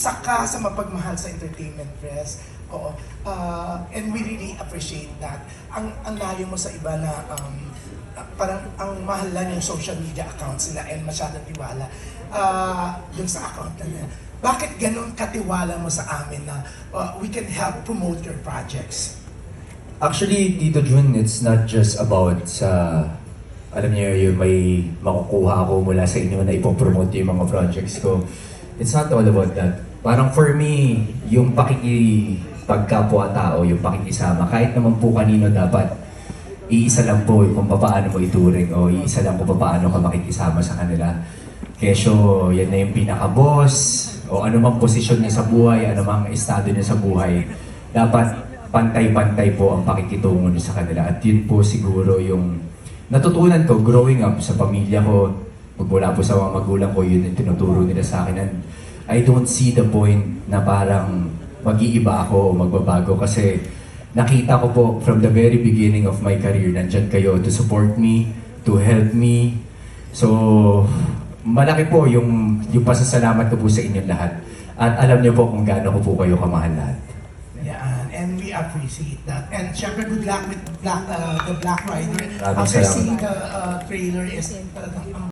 saka sa mapagmahal sa entertainment press. Oo. And we really appreciate that. Ang layo mo sa iba na parang ang mahal lang yung social media accounts nila and masyadong tiwala dun sa account na nila. Bakit ganun katiwala mo sa amin na we can help promote your projects? Actually, Tito Jun, it's not just about sa, alam niyo, yung may makukuha ako mula sa inyo na ipopromote yung mga projects ko. It's not all about that. Parang for me, yung pakikipagkapwa-tao, yung pakikisama, kahit naman po kanino dapat, iisa lang po kung paano mo ituring o iisa lang kung paano ka makikisama sa kanila. Kesyo, yan na yung pinaka-boss, o anumang posisyon niya sa buhay, anumang estado niya sa buhay, dapat pantay-pantay po ang pakikitungo niya sa kanila. At yun po siguro yung natutunan ko growing up sa pamilya ko, magmula po sa mga magulang ko, yun yung tinuturo nila sa akin. And I don't see the point na parang mag-iiba ako o magbabago kasi nakita ko po from the very beginning of my career, nandyan kayo to support me, to help me. So, malaki po yung pasasalamat ko po sa inyong lahat. At alam niyo po kung gaano ko po kayo kamahal lahat. Yan, and we appreciate that. And syempre, good luck with the Black Rider. Maraming After salamat. seeing the trailer is talagang